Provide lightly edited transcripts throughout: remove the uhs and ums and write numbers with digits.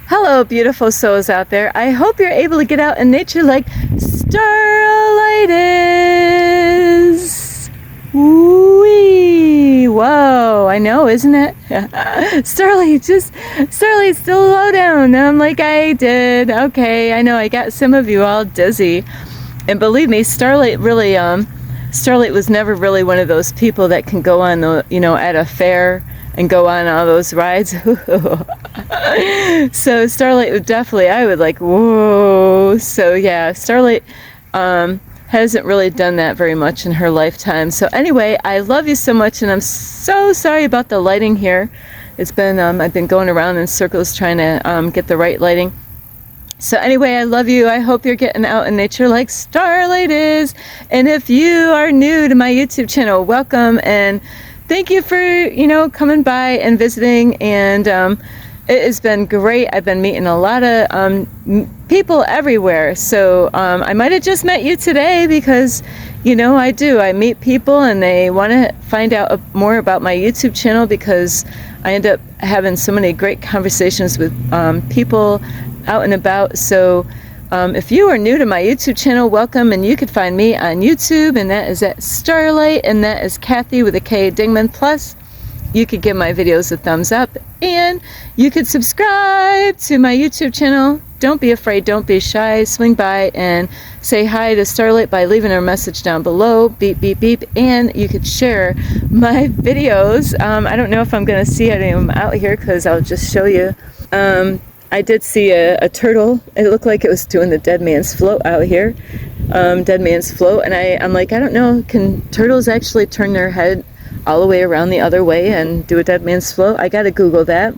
Hello, beautiful souls out there. I hope you're able to get out in nature like Starlight is. Wee! Whoa, I know, isn't it? Starlight's still low down. I'm like, I did. Okay, I know, I got some of you all dizzy. And believe me, Starlight was never really one of those people that can go on at a fair and go on all those rides. So Starlight would definitely, I would like, whoa. So yeah, Starlight hasn't really done that very much in her lifetime. So anyway, I love you so much, and I'm so sorry about the lighting here. It's been, I've been going around in circles trying to get the right lighting. So anyway, I love you. I hope you're getting out in nature like Starlight is. And if you are new to my YouTube channel, welcome, and thank you for, coming by and visiting. And it has been great. I've been meeting a lot of people everywhere. So I might have just met you today because, I do. I meet people and they want to find out more about my YouTube channel because I end up having so many great conversations with people out and about. So if you are new to my YouTube channel, welcome, and you can find me on YouTube, and that is at Starlight, and that is Kathy with a K Dingman. Plus, you could give my videos a thumbs up, and you could subscribe to my YouTube channel. Don't be afraid, don't be shy. Swing by and say hi to Starlight by leaving her a message down below. Beep, beep, beep. And you could share my videos. I don't know if I'm going to see any of them out here because I'll just show you. I did see a turtle. It looked like it was doing the dead man's float out here. Dead man's float. And I'm like, I don't know, can turtles actually turn their head all the way around the other way and do a dead man's float? I got to Google that.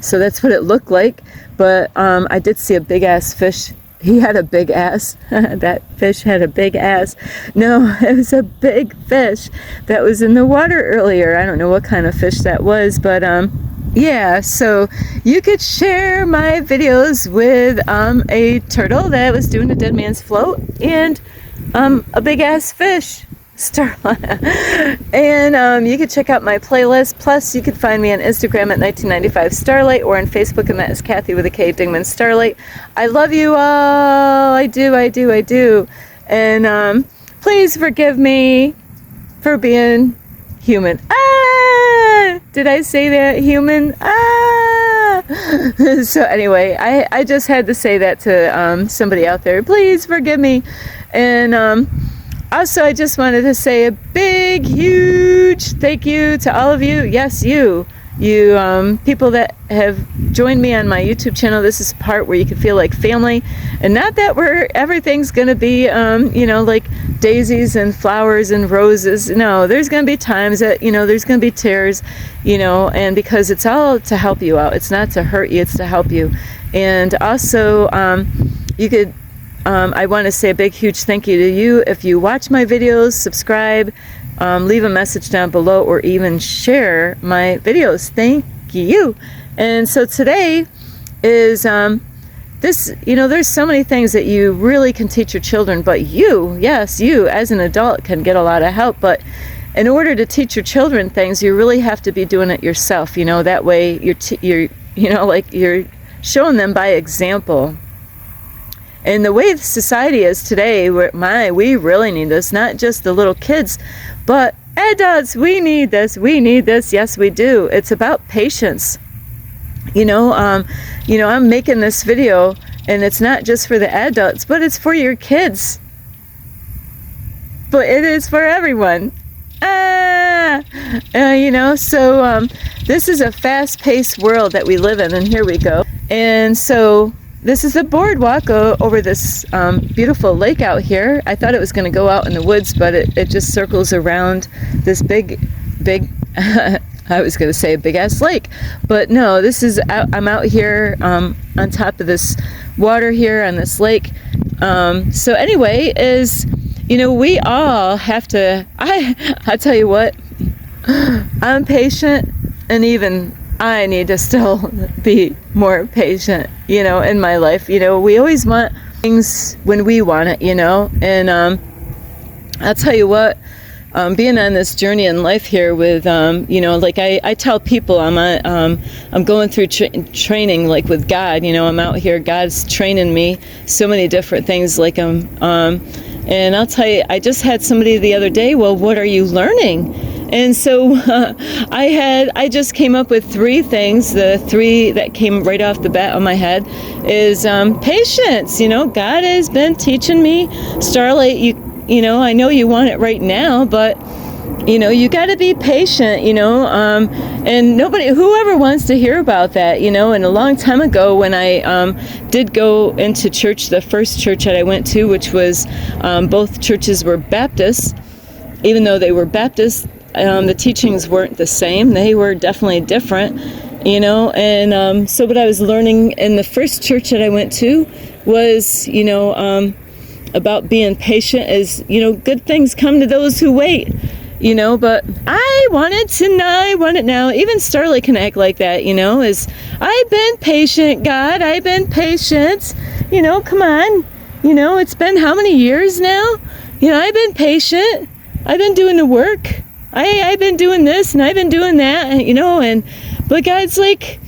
So that's what it looked like. But I did see a big ass fish. He had a big ass. That fish had a big ass. No, it was a big fish that was in the water earlier. I don't know what kind of fish that was, but yeah, so you could share my videos with a turtle that was doing a dead man's float and a big ass fish, Starlight. And you could check out my playlist. Plus, you could find me on Instagram at 1995 Starlight or on Facebook, and that is Kathy with a K Dingman Starlight. I love you all. I do. And please forgive me for being human. Did I say that? Human? So anyway, I just had to say that to somebody out there. Please forgive me. And also, I just wanted to say a big, huge thank you to all of you. Yes, you people that have joined me on my YouTube channel. This is the part where you can feel like family, and not that everything's going to be, like daisies and flowers and roses. No, there's going to be times that, there's going to be tears, and because it's all to help you out. It's not to hurt you, it's to help you. And also, you could, I want to say a big, huge thank you to you if you watch my videos, subscribe, leave a message down below, or even share my videos. Thank you. And so today is this, there's so many things that you really can teach your children, but you as an adult can get a lot of help. But in order to teach your children things, you really have to be doing it yourself. That way you're showing them by example. And the way society is today, we really need this. Not just the little kids, but adults. We need this. Yes, we do. It's about patience. I'm making this video, and it's not just for the adults, but it's for your kids. But it is for everyone. So this is a fast-paced world that we live in, and here we go. And so this is a boardwalk over this beautiful lake out here. I thought it was going to go out in the woods, but it just circles around this big, I was going to say a big-ass lake. But no, I'm out here on top of this water here on this lake. So anyway, we all have to, I tell you what, I'm patient, and even I need to still be more patient, in my life. We always want things when we want it, and I'll tell you what, being on this journey in life here with, like I tell people I'm going through training, like with God, I'm out here, God's training me so many different things, like and I'll tell you, I just had somebody the other day, well, what are you learning? And so I just came up with 3 things. The 3 that came right off the bat on my head is patience. God has been teaching me, Starlight, I know you want it right now, but you got to be patient, and whoever wants to hear about that, and a long time ago when I did go into church, the first church that I went to, which was both churches were Baptist, even though they were Baptist, the teachings weren't the same. They were definitely different, and so what I was learning in the first church that I went to was, about being patient is, good things come to those who wait, but I want it now. Even Starlight can act like that, is, I've been patient, God, I've been patient, come on, it's been how many years now? I've been patient, I've been doing the work, I've been doing this and I've been doing that, but God's like,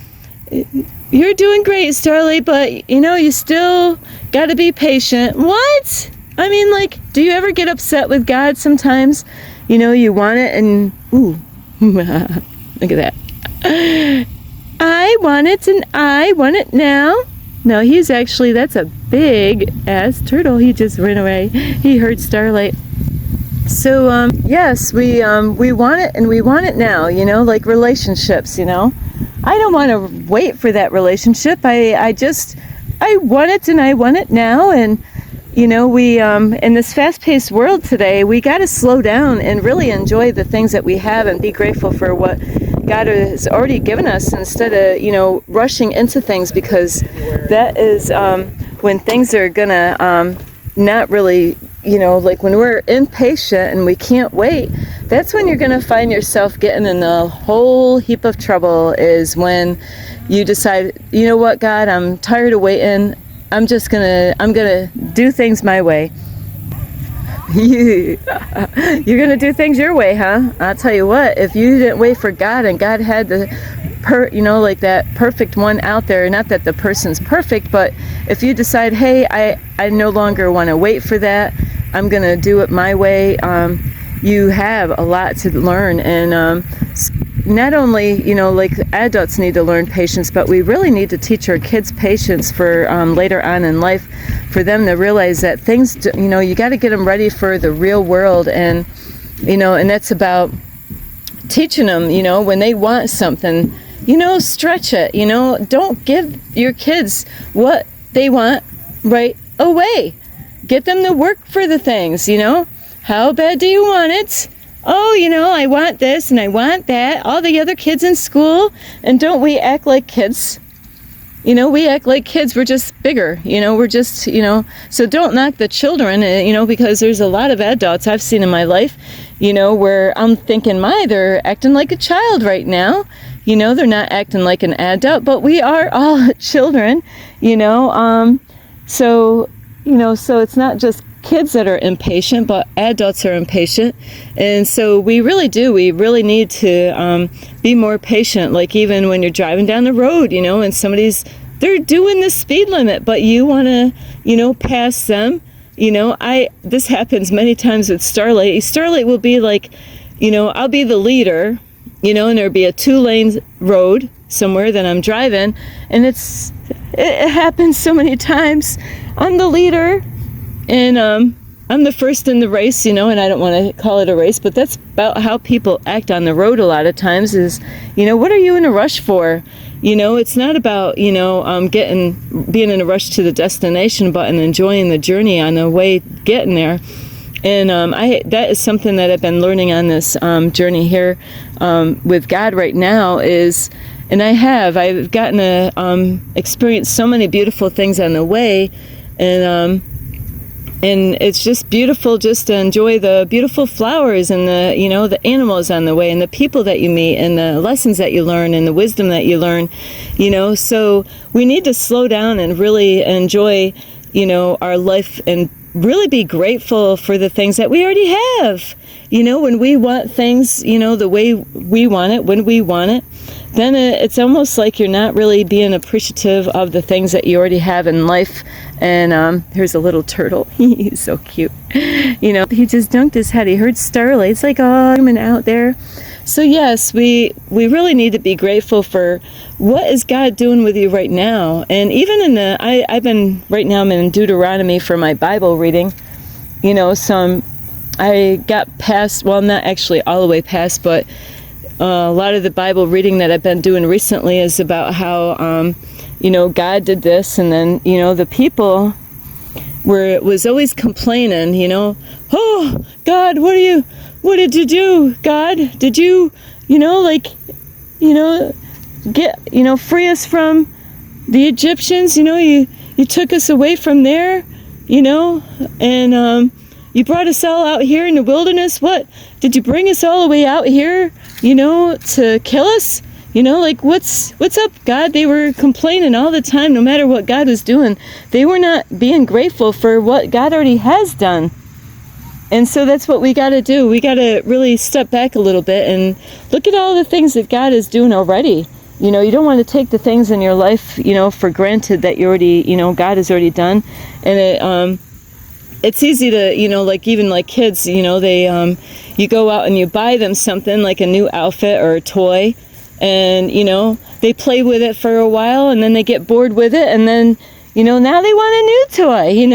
you're doing great, Starlight, but, you still got to be patient. What? I mean, like, do you ever get upset with God sometimes? You want it and, ooh, look at that. I want it and I want it now. No, that's a big ass turtle. He just ran away. He heard Starlight. So, yes, we want it and we want it now, like relationships, I don't want to wait for that relationship. I want it and I want it now. And, we, in this fast-paced world today, we got to slow down and really enjoy the things that we have and be grateful for what God has already given us instead of, rushing into things, because that is when things are going to not really, like when we're impatient and we can't wait, that's when you're going to find yourself getting in a whole heap of trouble, is when you decide, you know what, God, I'm tired of waiting. I'm going to do things my way. You're going to do things your way, huh? I'll tell you what, if you didn't wait for God and God had the like that perfect one out there, not that the person's perfect, but if you decide, hey, I no longer want to wait for that, I'm going to do it my way, you have a lot to learn. And not only, like adults need to learn patience, but we really need to teach our kids patience for later on in life, for them to realize that things, you got to get them ready for the real world. And, and that's about teaching them, when they want something, stretch it, don't give your kids what they want right away. Get them to work for the things, How bad do you want it? Oh, I want this and I want that. All the other kids in school. And don't we act like kids? We act like kids. We're just bigger. We're just, so don't knock the children, because there's a lot of adults I've seen in my life, where I'm thinking, they're acting like a child right now. They're not acting like an adult, but we are all children, so it's not just kids that are impatient, but adults are impatient. And so we really need to be more patient, like even when you're driving down the road, and they're doing the speed limit, but you want to, pass them. This happens many times with Starlight. Starlight will be like, I'll be the leader, and there'll be a 2-lane road somewhere that I'm driving, and it happens so many times. I'm the leader, and I'm the first in the race, and I don't want to call it a race, but that's about how people act on the road a lot of times is, what are you in a rush for? It's not about, being in a rush to the destination, but in enjoying the journey on the way getting there. And that is something that I've been learning on this journey here with God right now is, and I've gotten to experience so many beautiful things on the way, and it's just beautiful just to enjoy the beautiful flowers and the animals on the way and the people that you meet and the lessons that you learn and the wisdom that you learn, so we need to slow down and really enjoy, our life and really be grateful for the things that we already have. When we want things, the way we want it, when we want it, then it's almost like you're not really being appreciative of the things that you already have in life. And here's a little turtle. He's so cute. He just dunked his head. He heard Starlight. It's like, oh, I'm out there. So yes, we really need to be grateful for what is God doing with you right now. And even I'm in Deuteronomy for my Bible reading. So I got past, well, not actually all the way past, but a lot of the Bible reading that I've been doing recently is about how, God did this, and then, the people was always complaining, oh, God, what did you do, God? Did you, get, free us from the Egyptians? You took us away from there, and, you brought us all out here in the wilderness. What? Did you bring us all the way out here, to kill us? What's up, God? They were complaining all the time, no matter what God was doing. They were not being grateful for what God already has done. And so that's what we got to do. We got to really step back a little bit and look at all the things that God is doing already. You don't want to take the things in your life, for granted that you already, God has already done. And it's easy to, even like kids, they, you go out and you buy them something like a new outfit or a toy, and, they play with it for a while, and then they get bored with it, and then, now they want a new toy,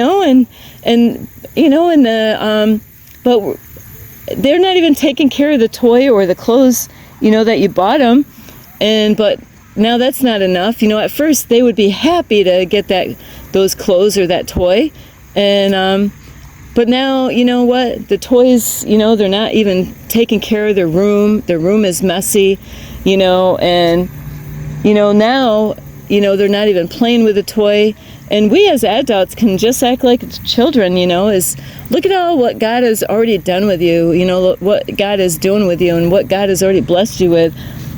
but they're not even taking care of the toy or the clothes, that you bought them, but now that's not enough. At first they would be happy to get those clothes or that toy, and but now, what? The toys, they're not even taking care of their room. Their room is messy, and, now, they're not even playing with the toy. And we as adults can just act like children, is look at all what God has already done with you, what God is doing with you and what God has already blessed you with.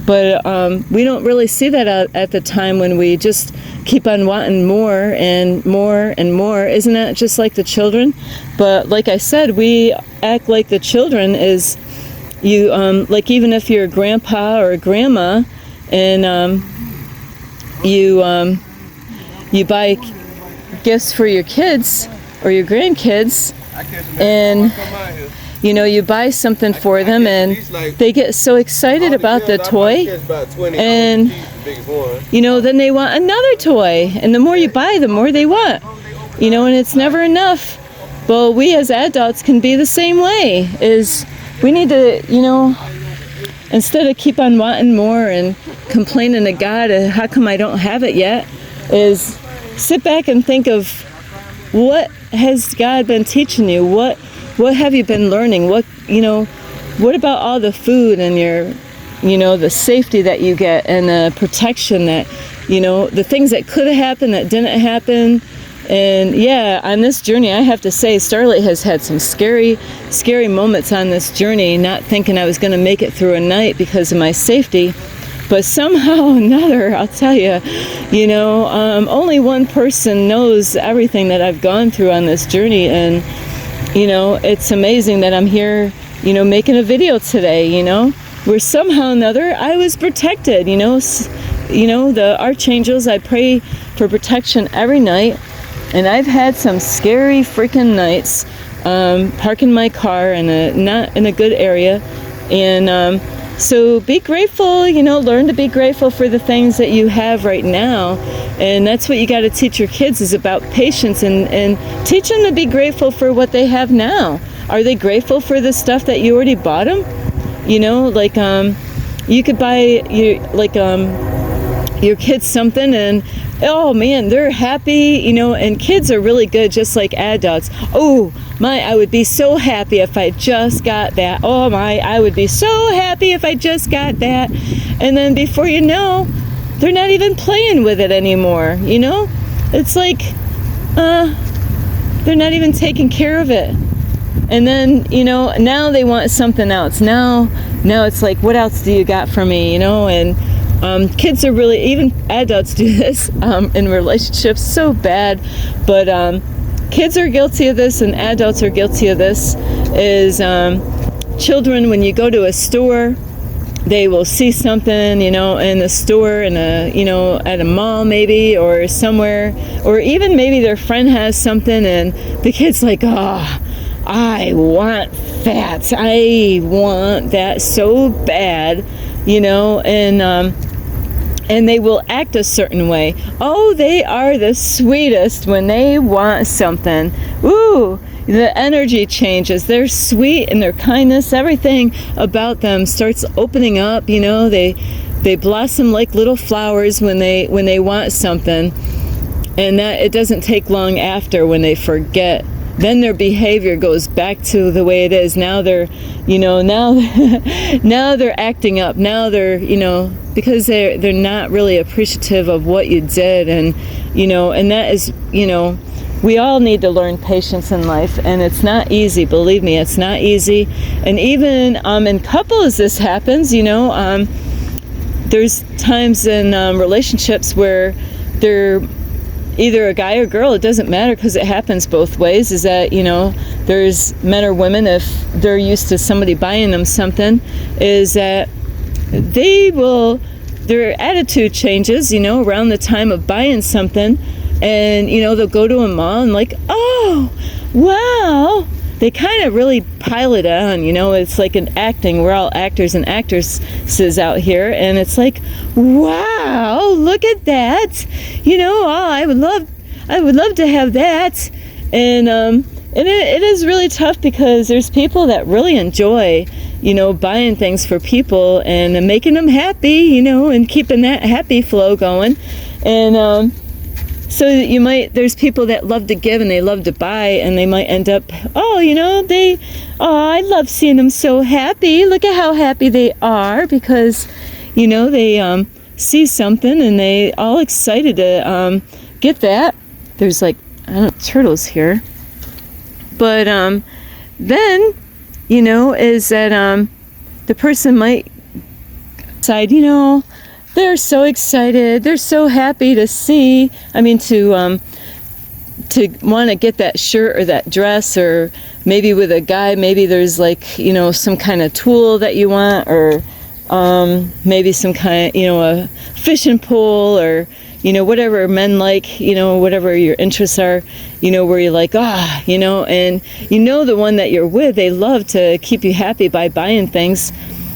But we don't really see that at the time when we just keep on wanting more and more and more. Isn't that just like the children? But like I said, we act like the children is you, like even if you're a grandpa or a grandma and you buy gifts for your kids or your grandkids, and you buy something for them and they get so excited about the toy, and then they want another toy, and the more you buy, the more they want, and it's never enough. Well, we as adults can be the same way. Is we need to, instead of keep on wanting more and complaining to God, how come I don't have it yet, is sit back and think of what has God been teaching you? What have you been learning? What about all the food and your, the safety that you get and the protection that, the things that could have happened that didn't happen. And yeah, on this journey, I have to say, Starlight has had some scary moments on this journey, not thinking I was going to make it through a night because of my safety. But somehow or another, I'll tell you, only one person knows everything that I've gone through on this journey. And, it's amazing that I'm here, making a video today, where somehow or another I was protected, the archangels, I pray for protection every night. And I've had some scary freaking nights, parking my car not in a good area. And, so be grateful, learn to be grateful for the things that you have right now. And that's what you got to teach your kids, is about patience, and teach them to be grateful for what they have now. Are they grateful for the stuff that you already bought them? You could buy your kids something and, oh man, they're happy, and kids are really good, just like adults. Oh, I would be so happy if I just got that. Oh I would be so happy if I just got that. And then before you know, they're not even playing with it anymore, It's like, they're not even taking care of it. And then, now they want something else. Now it's like, what else do you got for me, And kids are really, even adults do this in relationships so bad, but kids are guilty of this and adults are guilty of this, is children, when you go to a store, they will see something, in the store, at a mall maybe, or somewhere, or even maybe their friend has something and the kid's like, oh, I want that. I want that so bad, and they will act a certain way. Oh, they are the sweetest when they want something. Ooh, the energy changes. They're sweet and their kindness, everything about them starts opening up. They blossom like little flowers when they want something, and that it doesn't take long after when they forget. Then their behavior goes back to the way it is. Now they're, now they're acting up. Now they're, because they're not really appreciative of what you did, and and that is, we all need to learn patience in life, and it's not easy. Believe me, it's not easy. And even in couples, this happens. There's times in relationships where they're either a guy or girl, it doesn't matter, because it happens both ways, is that, there's men or women, if they're used to somebody buying them something, is that their attitude changes, around the time of buying something, and, they'll go to a mall and like, oh, wow, they kind of really pile it on, it's like an acting, we're all actors and actresses out here, and it's like, wow, look at that, oh, I would love to have that, and it is really tough, because there's people that really enjoy, buying things for people and making them happy, and keeping that happy flow going, and so there's people that love to give and they love to buy, and they might end up, I love seeing them so happy. Look at how happy they are, because, they see something and they all excited to get that. There's turtles here. But then, is that the person might decide, they're so excited, they're so happy to see, to want to get that shirt or that dress, or maybe with a guy, maybe there's some kind of tool that you want, or maybe some kind, a fishing pole, or whatever men like, whatever your interests are, where you're like, and the one that you're with, they love to keep you happy by buying things.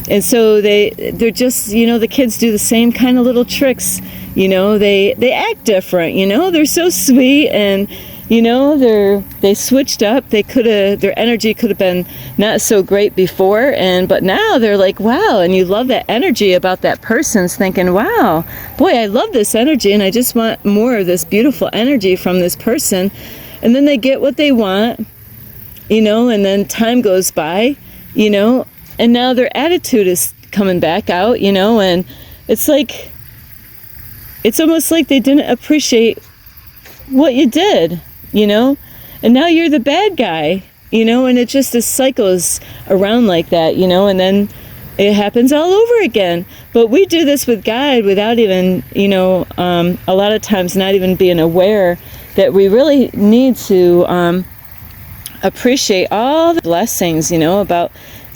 And so they're just, the kids do the same kind of little tricks, they act different, they're so sweet, and, they switched up, their energy could have been not so great before, but now they're like, wow, and you love that energy about that person's thinking, wow, boy, I love this energy, and I just want more of this beautiful energy from this person, and then they get what they want, and then time goes by, and now their attitude is coming back out, and it's almost like they didn't appreciate what you did, and now you're the bad guy, and it just, the cycles around like that, and then it happens all over again. But we do this with God without even, a lot of times not even being aware that we really need to appreciate all the blessings, about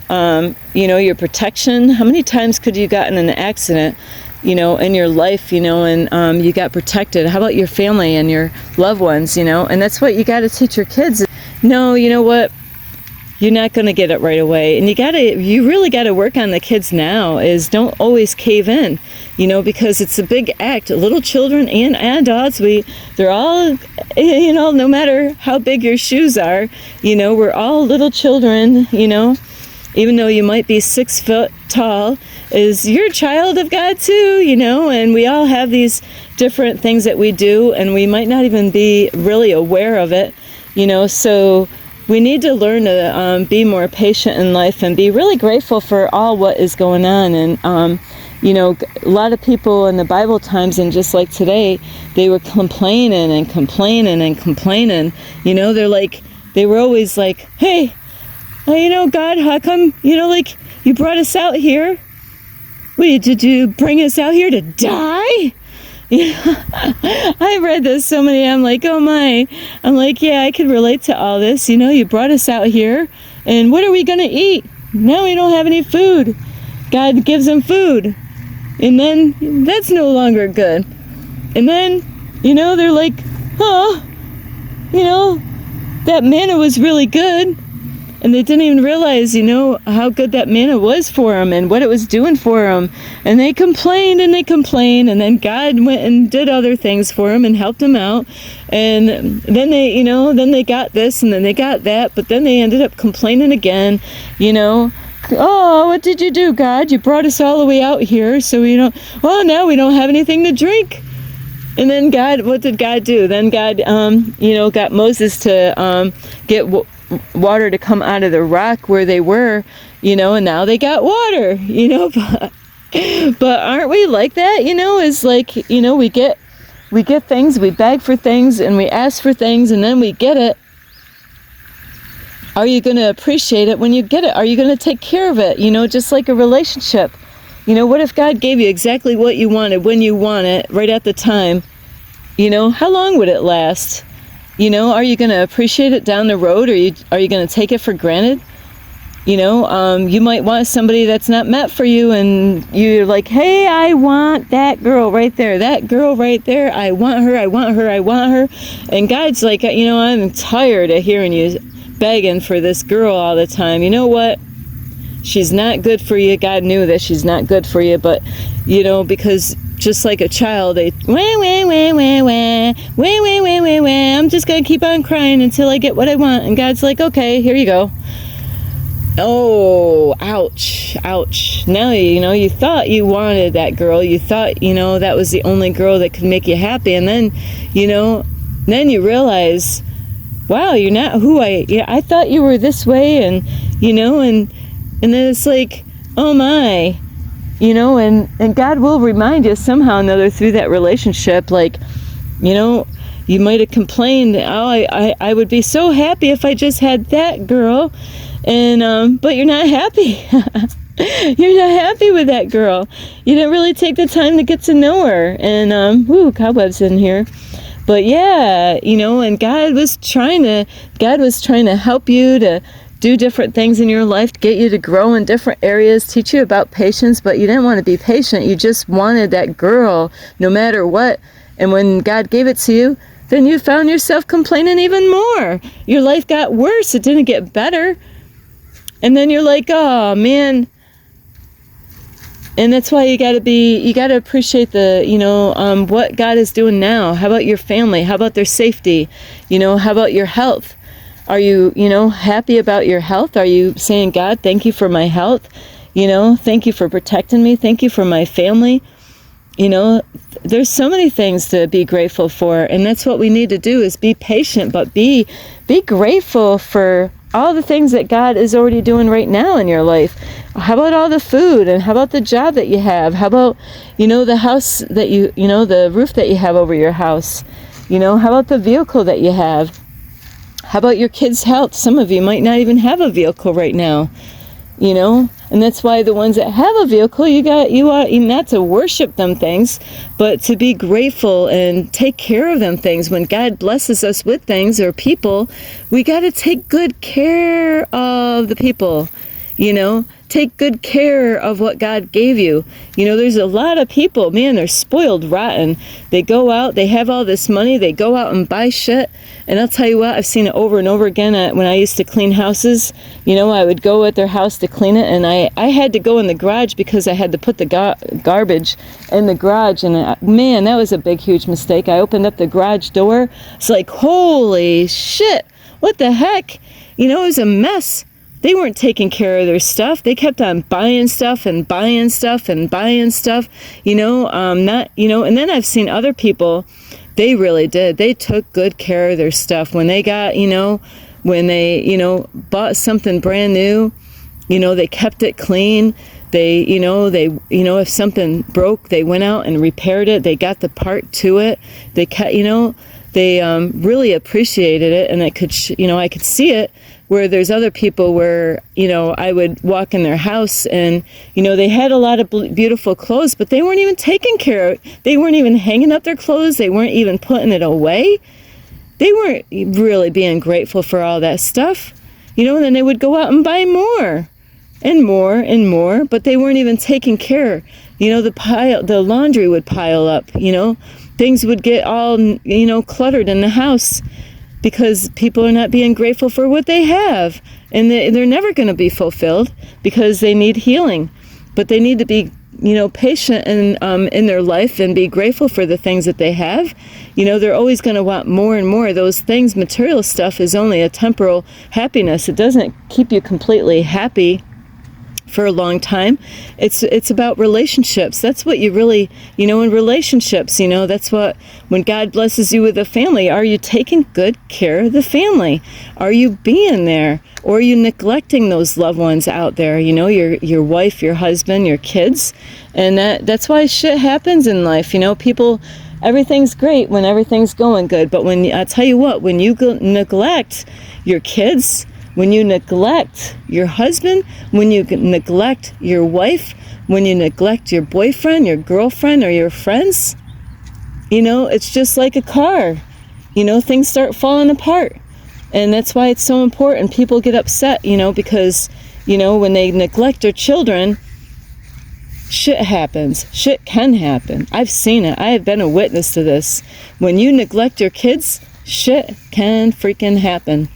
your protection. How many times could you gotten in an accident, in your life, and you got protected? How about your family and your loved ones, and that's what you got to teach your kids. No, you know what? You're not going to get it right away, and you really got to work on the kids now, is don't always cave in, because it's a big act. Little children and adults, they're all, no matter how big your shoes are, we're all little children, even though you might be 6 foot tall, you're a child of God too, and we all have these different things that we do, and we might not even be really aware of it, so we need to learn to be more patient in life and be really grateful for all what is going on. And a lot of people in the Bible times, and just like today, they were complaining and complaining and complaining, they were always like, hey, God, how come, you brought us out here? Wait, did you bring us out here to die? I read this so many, I'm like, oh my. I'm like, yeah, I could relate to all this. You know, you brought us out here, and what are we going to eat? Now we don't have any food. God gives them food, and then that's no longer good. And then, you know, they're like, oh, you know, that manna was really good. And they didn't even realize, you know, how good that manna was for them and what it was doing for them. And they complained and they complained. And then God went and did other things for them and helped them out. And then they, you know, then they got this and then they got that. But then they ended up complaining again, you know. Oh, what did you do, God? You brought us all the way out here. So we don't, well, now we don't have anything to drink. And then God, what did God do? Then God, you know, got Moses to get water to come out of the rock where they were, you know, and now they got water, you know. But aren't we like that? You know, it's like, you know, we get things, we beg for things, and we ask for things, and then we get it. Are you going to appreciate it when you get it? Are you going to take care of it? You know, just like a relationship. You know, what if God gave you exactly what you wanted when you want it, right at the time? You know, how long would it last? You know, are you going to appreciate it down the road, or are you going to take it for granted? You know, you might want somebody that's not meant for you, and you're like, hey, I want that girl right there, that girl right there. I want her, I want her, I want her. And God's like, you know, I'm tired of hearing you begging for this girl all the time. You know what? She's not good for you. God knew that she's not good for you, but, you know, because just like a child, they, wah, wah, wah, wah, wah, wah, wah, wah, wah, wah. I'm just going to keep on crying until I get what I want. And God's like, okay, here you go. Oh, ouch, ouch. Now, you know, you thought you wanted that girl. You thought, you know, that was the only girl that could make you happy. And then, you know, then you realize, wow, you're not who I thought you were this way. And, you know, and then it's like, oh my. You know, and God will remind you somehow or another through that relationship, like, you know, you might have complained, oh, I would be so happy if I just had that girl, and but you're not happy. You're not happy with that girl. You didn't really take the time to get to know her, and cobwebs in here. But yeah, you know, and God was trying to help you to do different things in your life, to get you to grow in different areas, teach you about patience, but you didn't want to be patient. You just wanted that girl no matter what. And when God gave it to you, then you found yourself complaining even more. Your life got worse. It didn't get better. And then you're like, oh man. And that's why you got to appreciate the, you know, what God is doing now. How about your family? How about their safety? You know, how about your health? Are you, you know, happy about your health? Are you saying, God, thank you for my health? You know, thank you for protecting me. Thank you for my family. You know, there's so many things to be grateful for. And that's what we need to do, is be patient, but be grateful for all the things that God is already doing right now in your life. How about all the food? And how about the job that you have? How about, you know, the house that you know, the roof that you have over your house? You know, how about the vehicle that you have? How about your kids' health? Some of you might not even have a vehicle right now, you know, and that's why the ones that have a vehicle, you are not to worship them things, but to be grateful and take care of them things. When God blesses us with things or people, we got to take good care of the people, you know. Take good care of what God gave you. You know, there's a lot of people, man, they're spoiled rotten. They go out, they have all this money, they go out and buy shit. And I'll tell you what, I've seen it over and over again when I used to clean houses. You know, I would go at their house to clean it, and I had to go in the garage because I had to put the garbage in the garage. And man, that was a big, huge mistake. I opened up the garage door. It's like, holy shit, what the heck? You know, it was a mess. They weren't taking care of their stuff. They kept on buying stuff and buying stuff and buying stuff, you know, not, you know, and then I've seen other people, they really did. They took good care of their stuff. When they got, you know, when they, you know, bought something brand new, you know, they kept it clean. They, you know, if something broke, they went out and repaired it. They got the part to it. They kept, you know, they really appreciated it, and I could see it. where there's other people where, I would walk in their house and, they had a lot of beautiful clothes, but they weren't even taking care of it. They weren't even hanging up their clothes. They weren't even putting it away. They weren't really being grateful for all that stuff. And then they would go out and buy more and more and more, but they weren't even taking care. The laundry would pile up, things would get all, cluttered in the house because people are not being grateful for what they have. And they're never going to be fulfilled because they need healing. But they need to be, patient in their life and be grateful for the things that they have. They're always going to want more and more. Those things, material stuff, is only a temporal happiness. It doesn't keep you completely happy for a long time. It's about relationships. That's what you really, in relationships, that's what, when God blesses you with a family, are you taking good care of the family? Are you being there? Or are you neglecting those loved ones out there? Your wife, your husband, your kids. And that's why shit happens in life. People, everything's great when everything's going good. But I tell you what, when you neglect your kids, when you neglect your husband, when you neglect your wife, when you neglect your boyfriend, your girlfriend, or your friends, it's just like a car. Things start falling apart. And that's why it's so important. People get upset, because, when they neglect their children, shit happens. Shit can happen. I've seen it. I have been a witness to this. When you neglect your kids, shit can freaking happen.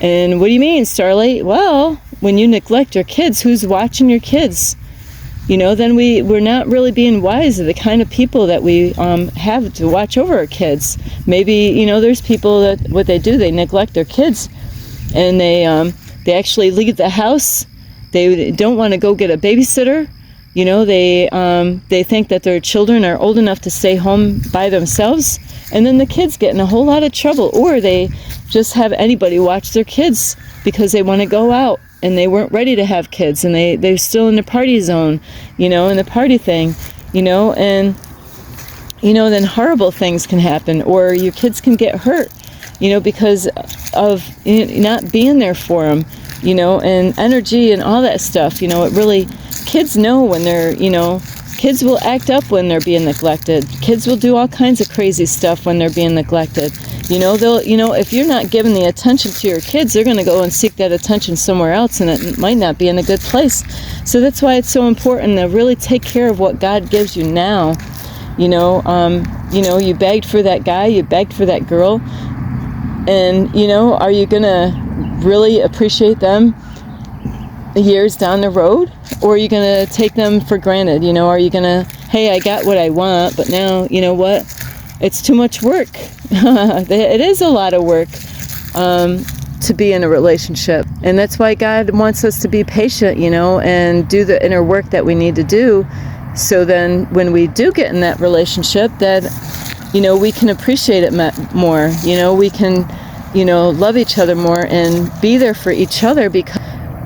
And what do you mean, Starlight? Well, when you neglect your kids, who's watching your kids? Then we're not really being wise to the kind of people that we have to watch over our kids. Maybe, there's people that what they do, they neglect their kids and they actually leave the house. They don't want to go get a babysitter. They think that their children are old enough to stay home by themselves, and then the kids get in a whole lot of trouble. Or they just have anybody watch their kids because they want to go out and they weren't ready to have kids, and they're still in the party zone, in the party thing, and then horrible things can happen, or your kids can get hurt, because of not being there for them, and energy and all that stuff. It really, kids know when they're, kids will act up when they're being neglected. Kids will do all kinds of crazy stuff when they're being neglected. They'll, if you're not giving the attention to your kids, they're going to go and seek that attention somewhere else, and it might not be in a good place. So that's why it's so important to really take care of what God gives you now. You begged for that guy, you begged for that girl, and, are you going to really appreciate them years down the road? Or are you going to take them for granted? Are you going to, hey, I got what I want, but now, what? It's too much work. It is a lot of work to be in a relationship. And that's why God wants us to be patient, and do the inner work that we need to do. So then when we do get in that relationship, that, we can appreciate it more. We can, love each other more and be there for each other, because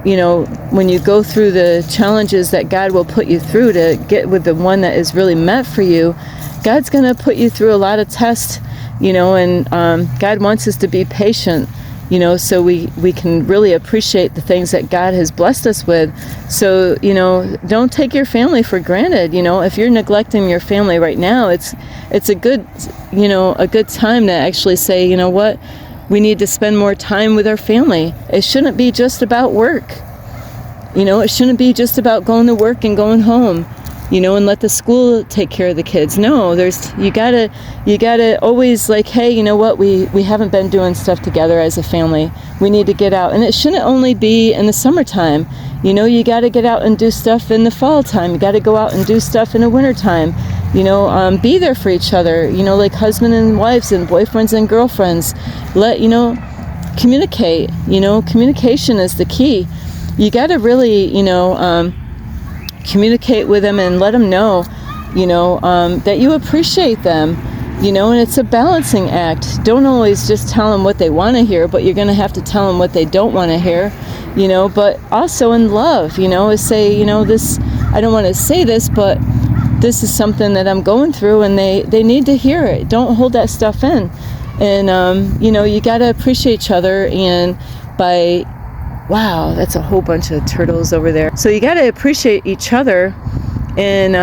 when you go through the challenges that God will put you through to get with the one that is really meant for you, God's going to put you through a lot of tests, and God wants us to be patient, so we can really appreciate the things that God has blessed us with. So, don't take your family for granted. If you're neglecting your family right now, it's a good, a good time to actually say, what? We need to spend more time with our family. It shouldn't be just about work. It shouldn't be just about going to work and going home, and let the school take care of the kids. No, you gotta always, like, hey, what? We haven't been doing stuff together as a family. We need to get out. And it shouldn't only be in the summertime. You gotta get out and do stuff in the fall time. You gotta go out and do stuff in the winter time. Be there for each other, like husband and wives and boyfriends and girlfriends. Communicate. Communication is the key. You got to really, communicate with them and let them know, that you appreciate them, and it's a balancing act. Don't always just tell them what they want to hear, but you're going to have to tell them what they don't want to hear, but also in love, is say, this, I don't want to say this, but this is something that I'm going through, and they need to hear it. Don't hold that stuff in. And, you got to appreciate each other, and by Wow, that's a whole bunch of turtles over there. So you got to appreciate each other, and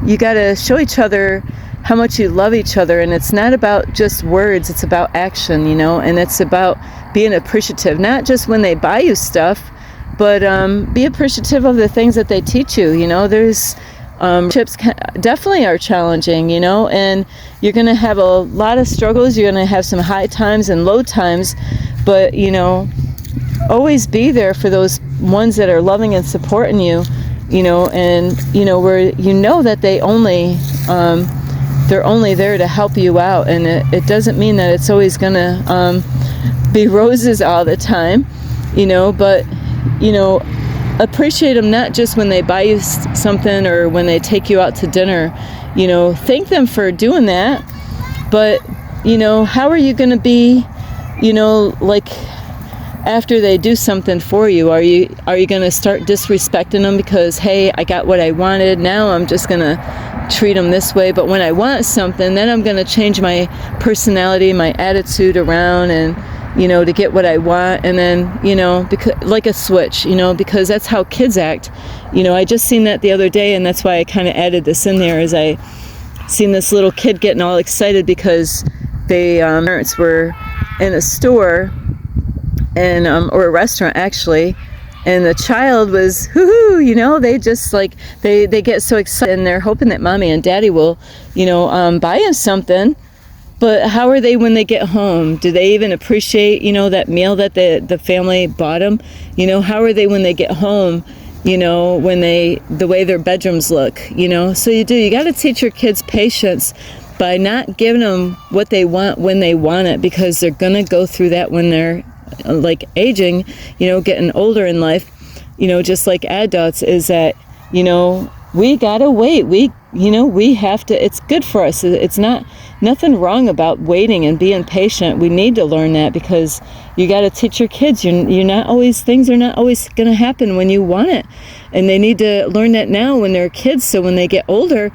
you got to show each other how much you love each other. And it's not about just words, it's about action, and it's about being appreciative, not just when they buy you stuff, but be appreciative of the things that they teach you. There's chips definitely are challenging, and you're going to have a lot of struggles. You're going to have some high times and low times, but always be there for those ones that are loving and supporting you, and where that they're only there to help you out, and it doesn't mean that it's always going to be roses all the time, but appreciate them not just when they buy you something or when they take you out to dinner. Thank them for doing that, but how are you going to be like after they do something for you? Are you going to start disrespecting them because, hey, I got what I wanted, now I'm just going to treat them this way, but when I want something, then I'm going to change my personality, my attitude around, and to get what I want, and then because like a switch, because that's how kids act. I just seen that the other day, and that's why I kind of added this in there, is I seen this little kid getting all excited because they parents were in a store and or a restaurant actually, and the child was hoo-hoo, they just like they get so excited, and they're hoping that mommy and daddy will buy them something. But how are they when they get home? Do they even appreciate that meal that the family bought them? How are they when they get home? When the way their bedrooms look? So you got to teach your kids patience by not giving them what they want when they want it, because they're gonna go through that when they're like aging, getting older in life, just like adults, is that, we gotta wait. We have to, it's good for us. It's nothing wrong about waiting and being patient. We need to learn that, because you gotta teach your kids, things are not always gonna happen when you want it. And they need to learn that now when they're kids, so when they get older,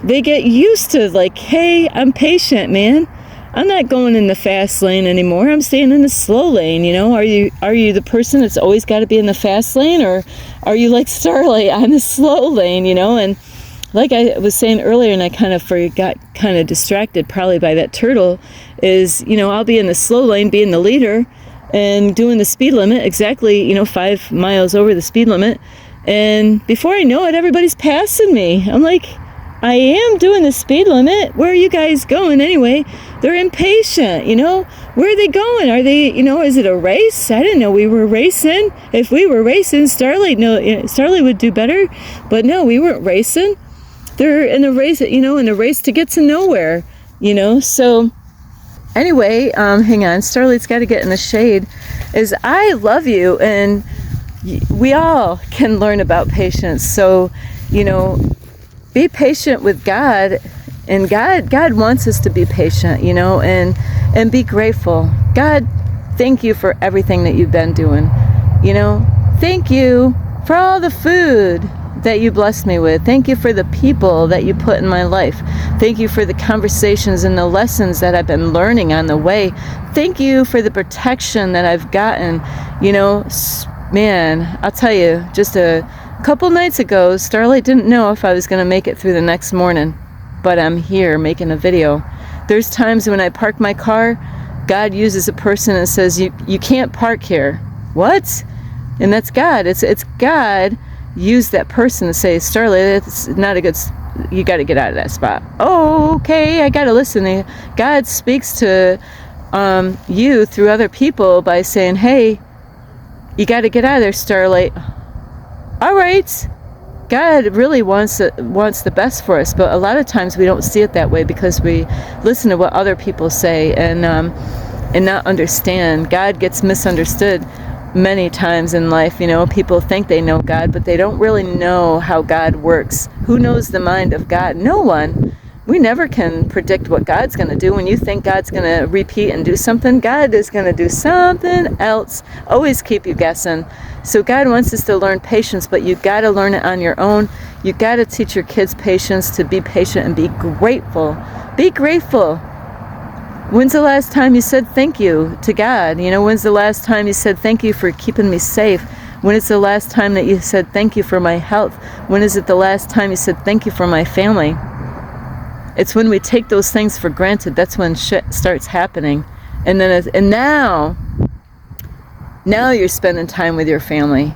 they get used to like, hey, I'm patient, man. I'm not going in the fast lane anymore. I'm staying in the slow lane. Are you the person that's always got to be in the fast lane, or are you like Starlight on the slow lane? And like I was saying earlier, and I kind of got kind of distracted probably by that turtle, is I'll be in the slow lane, being the leader, and doing the speed limit exactly 5 miles over the speed limit, and before I know it, everybody's passing me. I'm like, I am doing the speed limit. Where are you guys going anyway? They're impatient, Where are they going? Are they, is it a race? I didn't know we were racing. If we were racing, Starlight would do better. But no, we weren't racing. They're in a race, in a race to get to nowhere, So anyway, hang on. Starlight's got to get in the shade. Is I love you, and we all can learn about patience. So, be patient with God, and God wants us to be patient, and be grateful. God, thank you for everything that you've been doing. Thank you for all the food that you blessed me with. Thank you for the people that you put in my life. Thank you for the conversations and the lessons that I've been learning on the way. Thank you for the protection that I've gotten. Man, I'll tell you, just a couple nights ago, Starlight didn't know if I was going to make it through the next morning, but I'm here making a video. There's times when I park my car, God uses a person and says, you can't park here. What? And that's God. It's God used that person to say, Starlight, it's not a good, you got to get out of that spot. Oh, okay, I got to listen. God speaks to you through other people by saying, hey, you got to get out of there, Starlight. All right, God really wants the best for us, but a lot of times we don't see it that way because we listen to what other people say and not understand. God gets misunderstood many times in life. People think they know God, but they don't really know how God works. Who knows the mind of God? No one. We never can predict what God's going to do. When you think God's going to repeat and do something, God is going to do something else. Always keep you guessing. So God wants us to learn patience, but you got to learn it on your own. You got to teach your kids patience, to be patient and be grateful. Be grateful. When's the last time you said thank you to God? You know, when's the last time you said thank you for keeping me safe? When is the last time that you said thank you for my health? When is it the last time you said thank you for my family? It's when we take those things for granted, that's when shit starts happening. And then now you're spending time with your family.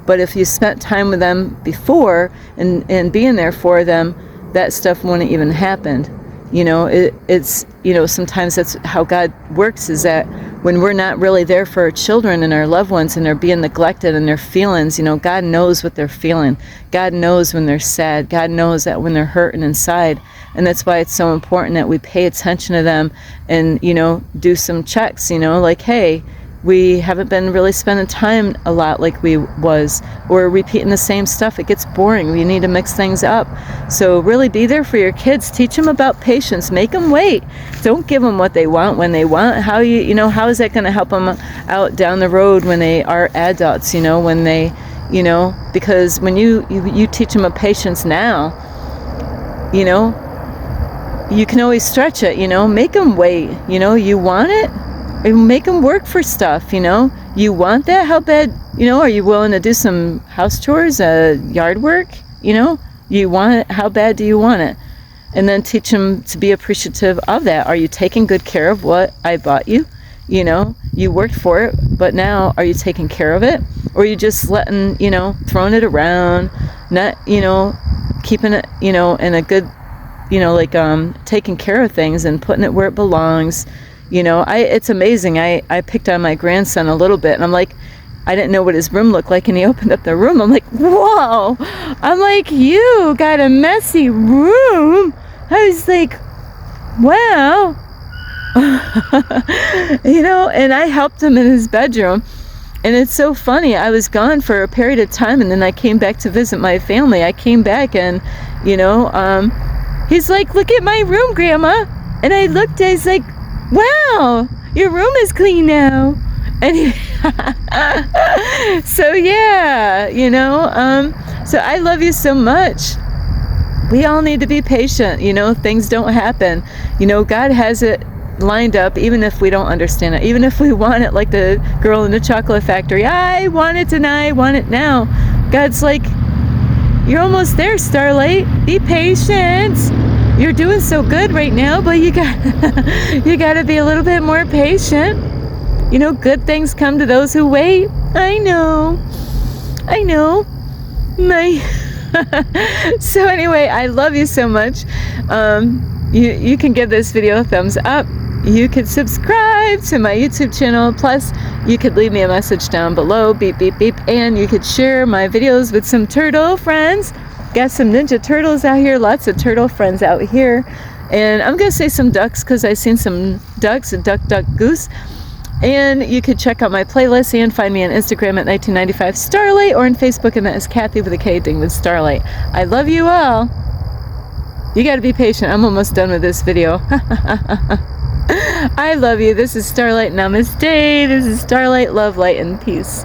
But if you spent time with them before and being there for them, that stuff wouldn't even happen. You know, it's, you know, sometimes that's how God works, is that when we're not really there for our children and our loved ones and they're being neglected and their feelings, you know, God knows what they're feeling. God knows when they're sad. God knows that when they're hurting inside. And that's why it's so important that we pay attention to them and, you know, do some checks, you know, like, hey, we haven't been really spending time a lot like we was, or repeating the same stuff. It gets boring. We need to mix things up. So really be there for your kids. Teach them about patience. Make them wait. Don't give them what they want when they want. How you know, how is that going to help them out down the road when they are adults, you know, when they, you know, because when you teach them a patience now, you know, you can always stretch it, you know, make them wait, you know, you want it? Make them work for stuff, you know. You want that? How bad, you know, are you willing to do some house chores, yard work, you know? You want it? How bad do you want it? And then teach them to be appreciative of that. Are you taking good care of what I bought you? You know, you worked for it, but now are you taking care of it? Or are you just letting, you know, throwing it around, not, you know, keeping it, you know, in a good, you know, like taking care of things and putting it where it belongs. You know, it's amazing. I picked on my grandson a little bit, and I'm like, I didn't know what his room looked like, and he opened up the room. I'm like, whoa. I'm like, you got a messy room. I was like, wow. You know, and I helped him in his bedroom. And it's so funny. I was gone for a period of time, and then I came back to visit my family. I came back, and, you know, he's like, look at my room, Grandma. And I looked, I was like, wow, your room is clean now. And so yeah, you know, so I love you so much. We all need to be patient, you know, things don't happen. You know, God has it lined up, even if we don't understand it, even if we want it, like the girl in the chocolate factory. I want it and I want it now. God's like, you're almost there, Starlight. Be patient. You're doing so good right now, but you gotta be a little bit more patient. You know, good things come to those who wait. I know. So anyway, I love you so much. You can give this video a thumbs up. You could subscribe to my YouTube channel. Plus, you could leave me a message down below, beep, beep, beep. And you could share my videos with some turtle friends. Got some Ninja Turtles out here, lots of turtle friends out here. And I'm going to say some ducks because I've seen some ducks, a duck, duck, goose. And you could check out my playlist and find me on Instagram at 1995 Starlight, or on Facebook, and that is Kathy with a K, Ding with Starlight. I love you all. You got to be patient. I'm almost done with this video. I love you. This is Starlight. Namaste. This is Starlight. Love, light, and peace.